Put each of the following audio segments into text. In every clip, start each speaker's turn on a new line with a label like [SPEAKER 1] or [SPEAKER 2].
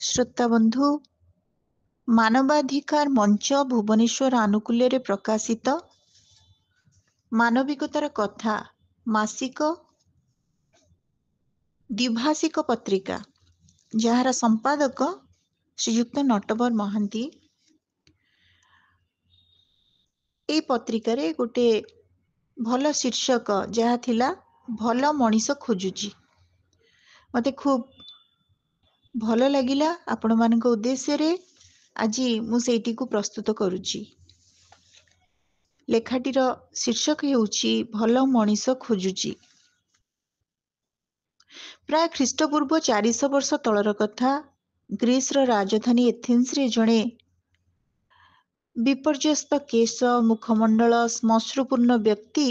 [SPEAKER 1] श्रोता बंधु मानवाधिकार मंच भुवनेश्वर आनुकूल्य प्रकाशित मानविकतार कथा मासिक द्विभाषिक पत्रिका जार संपादक श्रीयुक्त नटवर महांती ए पत्रिकार गोटे भल शीर्षक जहा थिला भल मनीष खोजुची। मते खूब भल लगिला आपण मानक उद्देश्य रे आज मुझे को प्रस्तुत करुची। लेखाटीर शीर्षक हेउची भल मनीष खोजुची। प्राय ख्रीष्टपूर्व 400 वर्ष तलर कथा। ग्रीस राजधानी एथेन्स रे जणे विपर्यस्त केश मुखमंडल श्मश्रुपूर्ण व्यक्ति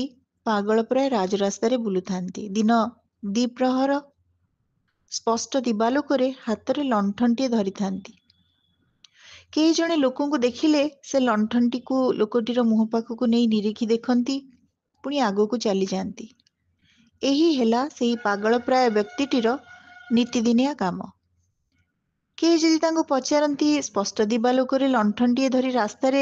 [SPEAKER 1] पागल प्राय राजरास्तार बुलुथांती। दिन द्विप्रहर स्पष्ट दिवालोकरे हाथ में लंठनटीए धरी थांती। कई जने लोकों को देखिले से लंठनटी को लोकटीर मुह पाखक नहीं निरीखी देखती पुणी आग को चली जाती। यही हेला सेही पागल प्राय व्यक्तिटीर नीतिदिनिया काम। किए जदि तांको पचारती स्पष्ट दिवालोकरे लंठनटीए धरी रास्तार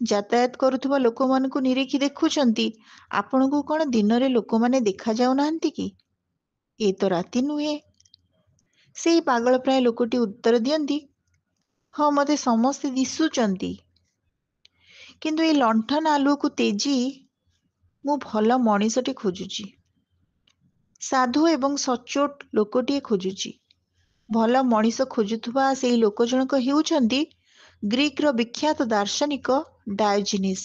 [SPEAKER 1] यातायात करुवा लोक मानकु निरीखी देखुंती आपण को कौन दिन में लोक मैंने देखा जाऊ नाहंती कि ए तो राति नुहे। से पागल प्राय लोकटी उत्तर दियंती हाँ मते समस्ते दिशुचंती किंतु ए लंठन आलुओ को तेजी मु भल मनीषटे खोजुची। साधु एवं सचोट लोकटीए खोजुची। भल मनीष खोजुथुवा सेही लोक जनक हेउचंती ग्रीक रो विख्यात दार्शनिक डायोजिनिस।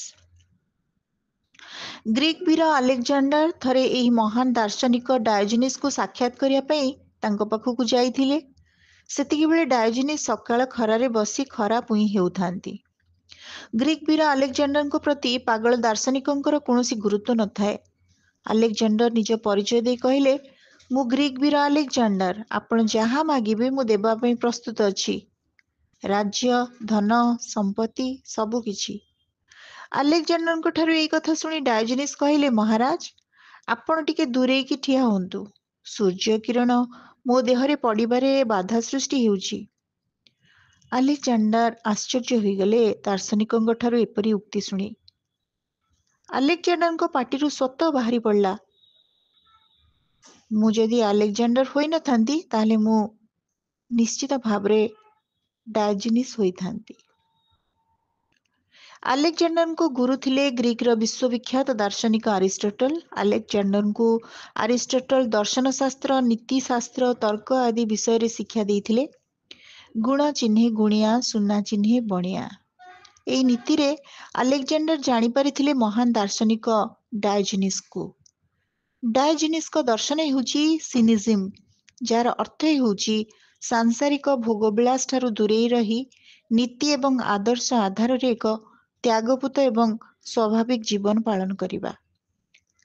[SPEAKER 1] ग्रीक वीर अलेक्जेंडर थरे एही महान दार्शनिक डायोजिनिस को साक्षात करिया पई तांको पाखकु जाइथिले। सेतिकी बेले डायोजिनिस सकाळ खरारे बसी खरा पुई हेउथांती। ग्रीक वीर अलेक्जेंडर को प्रति पागल दार्शनिकंकर कौनसी गुरुत्व न थाए। अलेक्जेंडर निज परिचय दे कहिले मु ग्रीक वीर अलेक्जेंडर आपण जहाँ मागिबे मु देबा पई प्रस्तुत अछि। राज्य धन संपत्ति सबु किछि। अलेक्जेंडर को ठारू एई कथा सुनी डायोजिनिस कहिले महाराज आपण टिके दूरे की ठिया होंतु। सूर्य किरण मो देहरे पड़िबारे बाधा सृष्टि हेउछि। अलेक्जेंडर आश्चर्य हो गले दार्शनिकों ठारू एपरी उक्ति सुनी। अलेक्जेंडर को पाटिरु स्वत बाहरी पड़ला मु जदि अलेक्जेंडर होई न थांती ताले मु निश्चित भावरे डायोजिनिस होई थांती। अलेक्जेंडर को गुरु थिले ग्रीक रो विश्वविख्यात दार्शनिक अरिस्टोटल। अलेक्जेंडर को अरिस्टोटल दर्शन शास्त्र नीति शास्त्र तर्क आदि विषय रे शिक्षा देइथिले। गुण चिन्हे गुणिया सुना चिन्हे बणिया एई नीति रे अलेक्जेंडर जानी परिथिले महान दार्शनिक डायोजिनिस को। डायोजिनिस को दर्शन हेउची सिनिज्म जार अर्थ हेउची सांसारिक भोगविलास ठारू दूरेई रही नीति एवं आदर्श आधार रे एक त्यागपूत एवं स्वाभाविक जीवन पालन करिबा।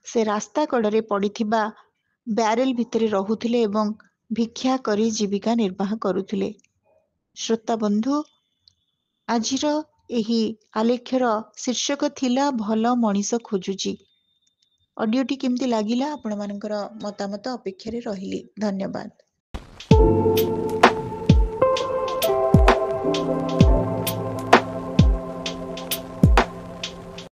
[SPEAKER 1] से रास्ता कड़े पड़िथिबा ब्यारेल भितरे रहुथिले एवं भिक्षा करी जीविका निर्वाह करुथिले। श्रोता बंधु आजिर एही आलेख्यर शीर्षक थिला भल मनीष खोजुची। ऑडियोटी केमती लागिला आपण मानकर मतामत अपेक्षा रे रहिली। धन्यवाद।